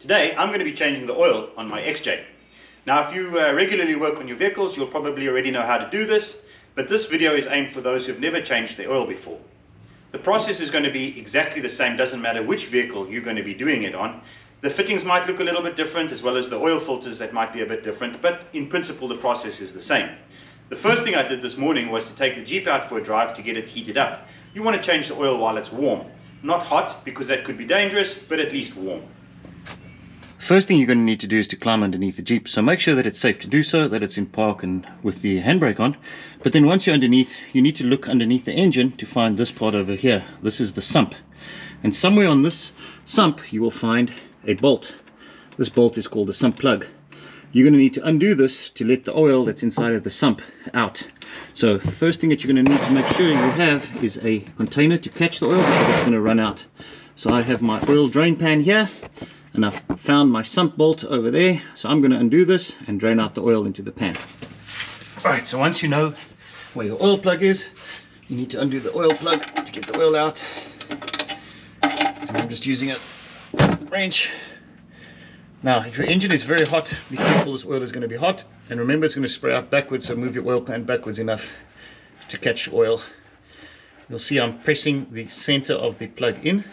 Today I'm going to be changing the oil on my XJ. Now if you regularly work on your vehicles, you'll probably already know how to do this, but this video is aimed for those who've never changed their oil before. The process is going to be exactly the same, doesn't matter which vehicle you're going to be doing it on. The fittings might look a little bit different, as well as the oil filters that might be a bit different, but in principle the process is the same. The first thing I did this morning was to take the Jeep out for a drive to get it heated up. You want to change the oil while it's warm. Not hot, because that could be dangerous, but at least warm. First thing you're going to need to do is to climb underneath the Jeep, so make sure that it's safe to do so, that it's in park and with the handbrake on. But then once you're underneath, you need to look underneath the engine to find this part over here. This is the sump, and somewhere on this sump you will find a bolt. This bolt is called the sump plug. You're going to need to undo this to let the oil that's inside of the sump out. So first thing that you're going to need to make sure you have is a container to catch the oil, because it's going to run out. So I have my oil drain pan here, and I've found my sump bolt over there, so I'm going to undo this and drain out the oil into the pan. Alright, so once you know where your oil plug is, you need to undo the oil plug to get the oil out. And I'm just using a wrench. Now, if your engine is very hot, be careful, this oil is going to be hot. And remember, it's going to spray out backwards, so move your oil pan backwards enough to catch oil. You'll see I'm pressing the center of the plug in,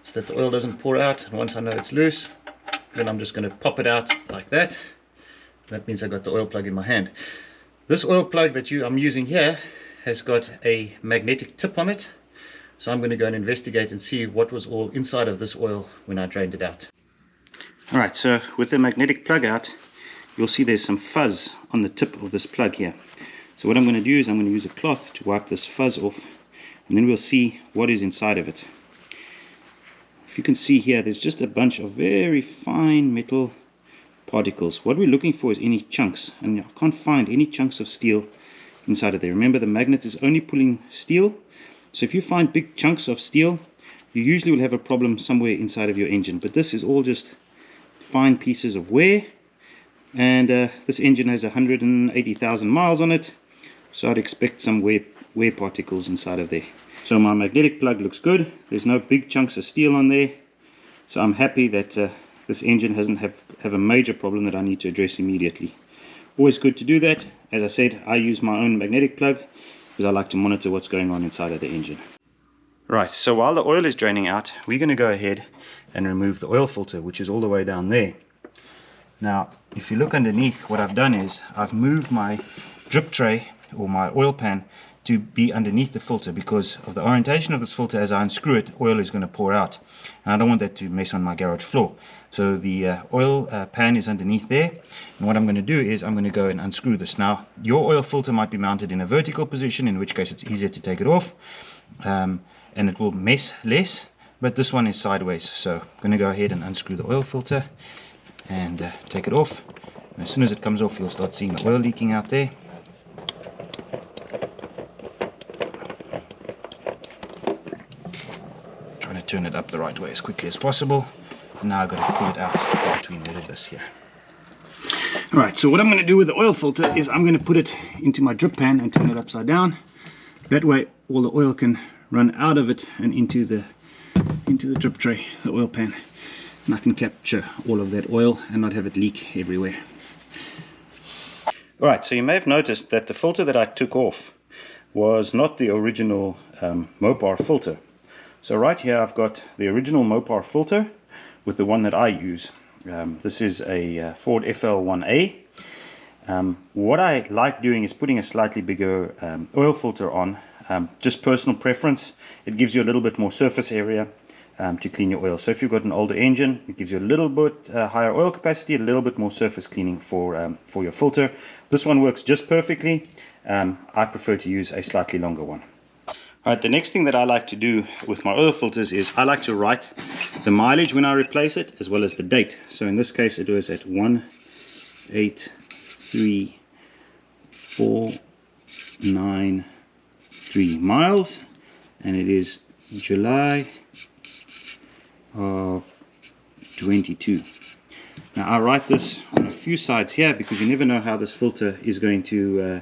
so that the oil doesn't pour out. And once I know it's loose, then I'm just going to pop it out like that. That means I got the oil plug in my hand. This oil plug that I'm using here has got a magnetic tip on it, so I'm going to go and investigate and see what was all inside of this oil when I drained it out. Alright, so with the magnetic plug out, you'll see there's some fuzz on the tip of this plug here. So what I'm going to do is I'm going to use a cloth to wipe this fuzz off, and then we'll see what is inside of it. You can see here there's just a bunch of very fine metal particles. What we're looking for is any chunks, and I can't find any chunks of steel inside of there. Remember, the magnet is only pulling steel, so if you find big chunks of steel, you usually will have a problem somewhere inside of your engine. But this is all just fine pieces of wear, and this engine has 180,000 miles on it, so I'd expect some wear particles inside of there. So my magnetic plug looks good. There's no big chunks of steel on there, so I'm happy that this engine doesn't have a major problem that I need to address immediately. Always good to do that. As I said, I use my own magnetic plug because I like to monitor what's going on inside of the engine. Right, so while the oil is draining out, we're going to go ahead and remove the oil filter, which is all the way down there. Now, if you look underneath, what I've done is I've moved my drip tray or my oil pan to be underneath the filter, because of the orientation of this filter. As I unscrew it, oil is going to pour out, and I don't want that to mess on my garage floor. So the oil pan is underneath there, and what I'm going to do is I'm going to go and unscrew this. Now, your oil filter might be mounted in a vertical position, in which case it's easier to take it off, and it will mess less, but this one is sideways, so I'm going to go ahead and unscrew the oil filter and take it off. And as soon as it comes off, you'll start seeing the oil leaking out there. Turn it up the right way as quickly as possible, and now I've got to pull it out between all of this here. Alright, so what I'm going to do with the oil filter is I'm going to put it into my drip pan and turn it upside down. That way all the oil can run out of it and into the drip tray, the oil pan, and I can capture all of that oil and not have it leak everywhere. Alright, so you may have noticed that the filter that I took off was not the original Mopar filter. So right here I've got the original Mopar filter with the one that I use. This is a Ford FL1A. What I like doing is putting a slightly bigger oil filter on, just personal preference. It gives you a little bit more surface area to clean your oil. So if you've got an older engine, it gives you a little bit higher oil capacity, a little bit more surface cleaning for your filter. This one works just perfectly. I prefer to use a slightly longer one. Alright, the next thing that I like to do with my oil filters is I like to write the mileage when I replace it, as well as the date. So in this case it was at 183,493 miles, and it is July of 22. Now I write this on a few sides here because you never know how this filter is going to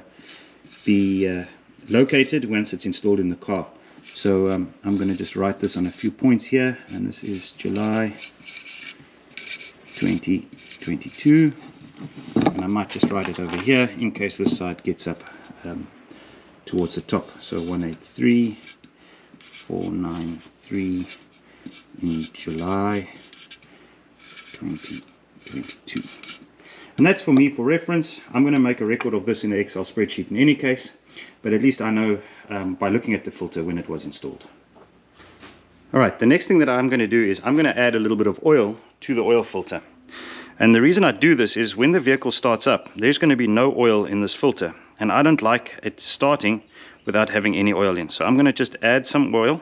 be located once it's installed in the car. So I'm going to just write this on a few points here, and this is July 2022, and I might just write it over here in case this side gets up towards the top. So 183493 in July 2022. And that's for me for reference. I'm going to make a record of this in the Excel spreadsheet in any case, but at least I know by looking at the filter when it was installed. Alright, the next thing that I'm going to do is I'm going to add a little bit of oil to the oil filter. And the reason I do this is when the vehicle starts up, there's going to be no oil in this filter. And I don't like it starting without having any oil in. So I'm going to just add some oil.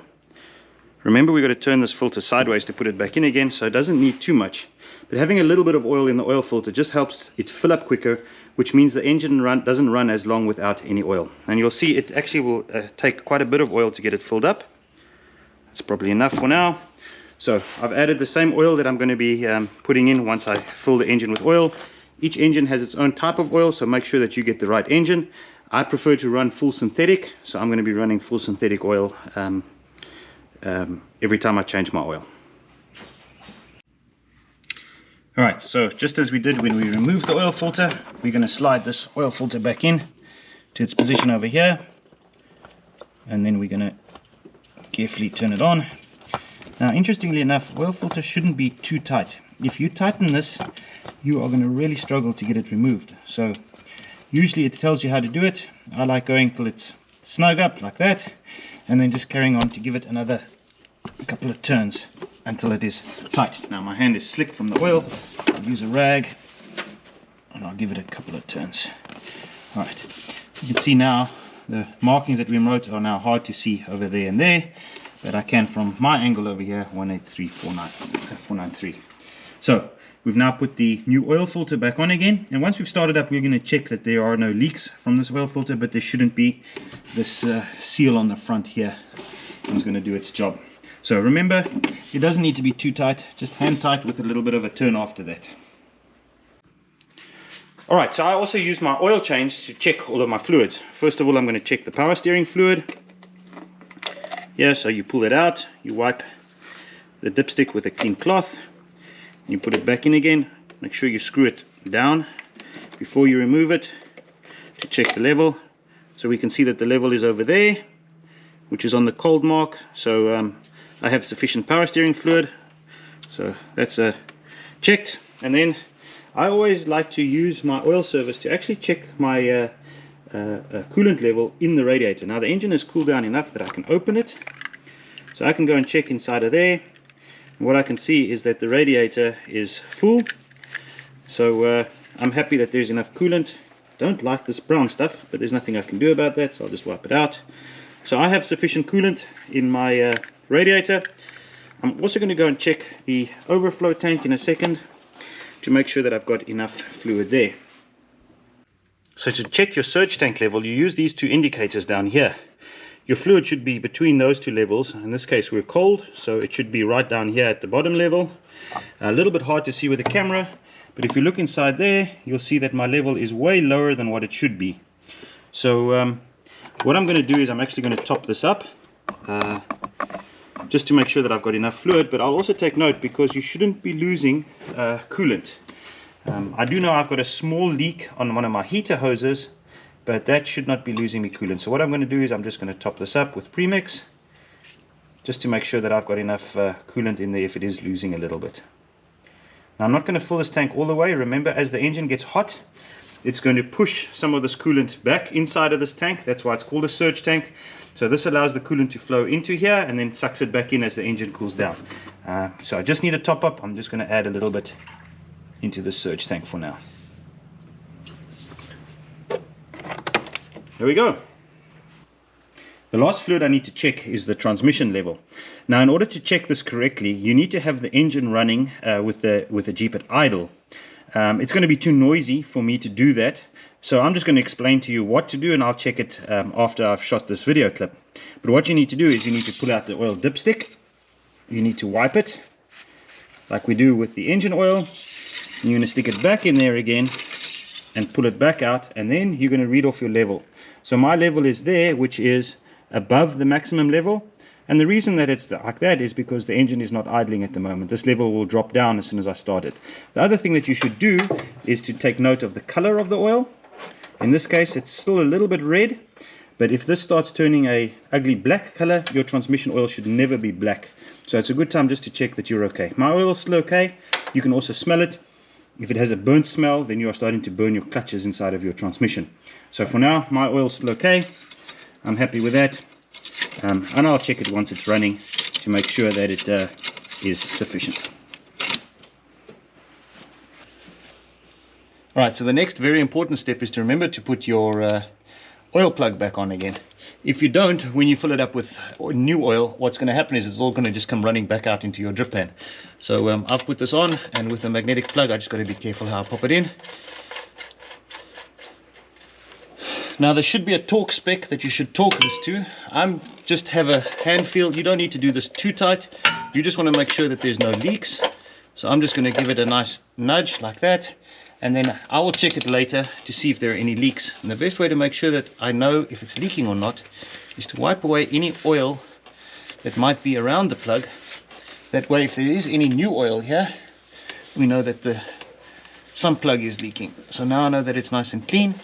Remember, we've got to turn this filter sideways to put it back in again, so it doesn't need too much. But having a little bit of oil in the oil filter just helps it fill up quicker, which means the engine doesn't run as long without any oil. And you'll see it actually will take quite a bit of oil to get it filled up. It's probably enough for now. So I've added the same oil that I'm going to be putting in once I fill the engine with oil. Each engine has its own type of oil, so make sure that you get the right engine. I prefer to run full synthetic, so I'm going to be running full synthetic oil every time I change my oil. Alright, so just as we did when we removed the oil filter, we're going to slide this oil filter back in to its position over here, and then we're going to carefully turn it on. Now, interestingly enough, oil filter shouldn't be too tight. If you tighten this, you are going to really struggle to get it removed. So usually it tells you how to do it. I like going till it's snug up like that, and then just carrying on to give it another couple of turns until it is tight. Now my hand is slick from the oil. I'll use a rag and I'll give it a couple of turns. Alright, you can see now the markings that we wrote are now hard to see over there and there, but I can from my angle over here, 183493. So we've now put the new oil filter back on again, and once we've started up, we're going to check that there are no leaks from this oil filter, but there shouldn't be. This seal on the front here is going to do its job. So remember, it doesn't need to be too tight, just hand tight with a little bit of a turn after that. Alright, so I also use my oil change to check all of my fluids. First of all, I'm going to check the power steering fluid. Yeah, so you pull it out, you wipe the dipstick with a clean cloth, you put it back in again. Make sure you screw it down before you remove it to check the level. So we can see that the level is over there, which is on the cold mark. So I have sufficient power steering fluid, so that's checked. And then I always like to use my oil service to actually check my coolant level in the radiator. Now the engine is cooled down enough that I can open it, so I can go and check inside of there. And what I can see is that the radiator is full, so I'm happy that there's enough coolant. Don't like this brown stuff, but there's nothing I can do about that, so I'll just wipe it out. So I have sufficient coolant in my radiator. I'm also going to go and check the overflow tank in a second to make sure that I've got enough fluid there. So to check your surge tank level, you use these two indicators down here. Your fluid should be between those two levels. In this case we're cold, so it should be right down here at the bottom level. A little bit hard to see with the camera, but if you look inside there, you'll see that my level is way lower than what it should be. So what I'm going to do is I'm actually going to top this up just to make sure that I've got enough fluid, but I'll also take note because you shouldn't be losing coolant. I do know I've got a small leak on one of my heater hoses, but that should not be losing me coolant. So what I'm going to do is I'm just going to top this up with premix just to make sure that I've got enough coolant in there if it is losing a little bit. Now I'm not going to fill this tank all the way. Remember, as the engine gets hot, it's going to push some of this coolant back inside of this tank. That's why it's called a surge tank. So this allows the coolant to flow into here and then sucks it back in as the engine cools down. So I just need a top up. I'm just going to add a little bit into the surge tank for now. There we go. The last fluid I need to check is the transmission level. Now in order to check this correctly, you need to have the engine running with the Jeep at idle. It's going to be too noisy for me to do that, so I'm just going to explain to you what to do, and I'll check it after I've shot this video clip. But what you need to do is you need to pull out the oil dipstick, you need to wipe it like we do with the engine oil, and you're going to stick it back in there again and pull it back out, and then you're going to read off your level. So my level is there, which is above the maximum level. And the reason that it's like that is because the engine is not idling at the moment. This level will drop down as soon as I start it. The other thing that you should do is to take note of the color of the oil. In this case, it's still a little bit red, but if this starts turning a ugly black color, your transmission oil should never be black. So it's a good time just to check that you're okay. My oil is still okay. You can also smell it. If it has a burnt smell, then you are starting to burn your clutches inside of your transmission. So for now, my oil is still okay. I'm happy with that. And I'll check it once it's running to make sure that it is sufficient. Right, so the next very important step is to remember to put your oil plug back on again. If you don't, when you fill it up with new oil, what's going to happen is it's all going to just come running back out into your drip pan. So I've put this on, and with the magnetic plug, I just got to be careful how I pop it in. Now there should be a torque spec that you should torque this to. I'm just have a hand feel. You don't need to do this too tight. You just want to make sure that there's no leaks. So I'm just going to give it a nice nudge like that, and then I will check it later to see if there are any leaks. And the best way to make sure that I know if it's leaking or not is to wipe away any oil that might be around the plug. That way, if there is any new oil here, we know that the sump plug is leaking. So now I know that it's nice and clean.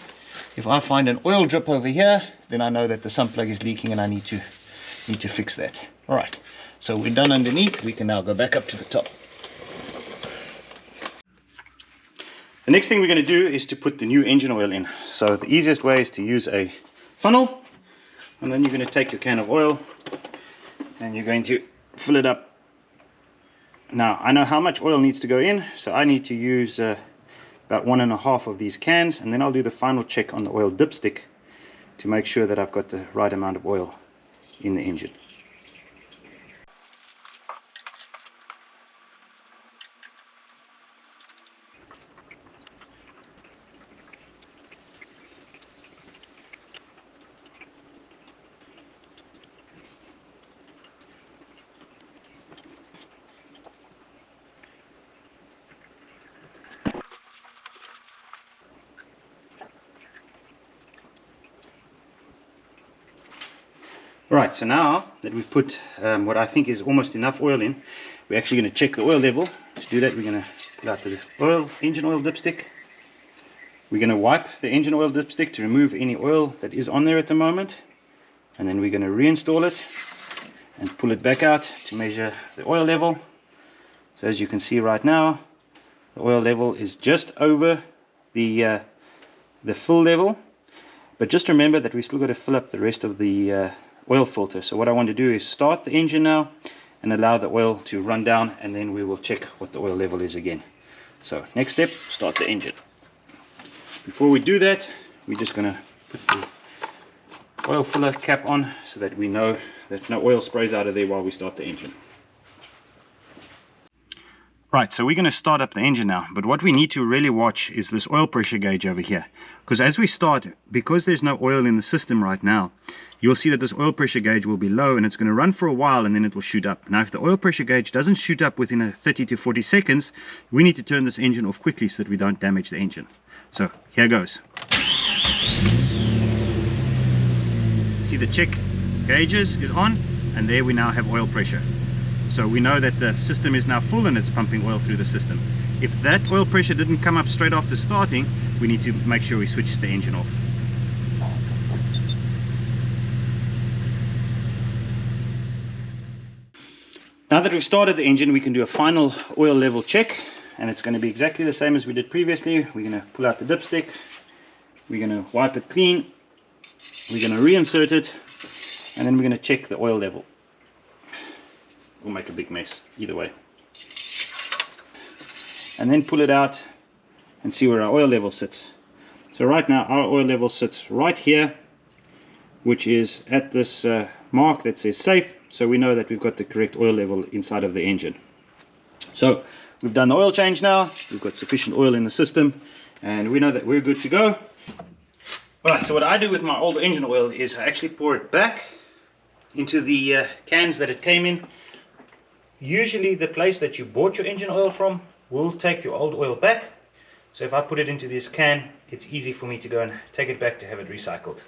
If I find an oil drip over here, then I know that the sump plug is leaking and I need to fix that. All right, so we're done underneath. We can now go back up to the top. The next thing we're going to do is to put the new engine oil in. So the easiest way is to use a funnel, and then you're going to take your can of oil and you're going to fill it up. Now I know how much oil needs to go in, so I need to use about 1.5 of these cans, and then I'll do the final check on the oil dipstick to make sure that I've got the right amount of oil in the engine. Right, so now that we've put what I think is almost enough oil in, we're actually going to check the oil level. To do that, we're going to pull out the engine oil dipstick. We're going to wipe the engine oil dipstick to remove any oil that is on there at the moment. And then we're going to reinstall it and pull it back out to measure the oil level. So as you can see right now, the oil level is just over the full level. But just remember that we still got to fill up the rest of the oil filter. So what I want to do is start the engine now and allow the oil to run down, and then we will check what the oil level is again. So next step, start the engine. Before we do that, we're just going to put the oil filler cap on so that we know that no oil sprays out of there while we start the engine. Right, so we're going to start up the engine now, but what we need to really watch is this oil pressure gauge over here, because as we start, because there's no oil in the system right now, you'll see that this oil pressure gauge will be low, and it's going to run for a while and then it will shoot up. Now if the oil pressure gauge doesn't shoot up within a 30 to 40 seconds, we need to turn this engine off quickly so that we don't damage the engine. So here goes. See the check gauges is on, and there we now have oil pressure. So we know that the system is now full and it's pumping oil through the system. If that oil pressure didn't come up straight after starting, we need to make sure we switch the engine off. Now that we've started the engine, we can do a final oil level check, and it's going to be exactly the same as we did previously. We're going to pull out the dipstick, we're going to wipe it clean, we're going to reinsert it, and then we're going to check the oil level. We'll make a big mess either way. And then pull it out and see where our oil level sits. So right now our oil level sits right here, which is at this mark that says safe, so we know that we've got the correct oil level inside of the engine. So we've done the oil change now, we've got sufficient oil in the system, and we know that we're good to go. Alright, so what I do with my old engine oil is I actually pour it back into the cans that it came in. Usually the place that you bought your engine oil from will take your old oil back. So if I put it into this can, it's easy for me to go and take it back to have it recycled.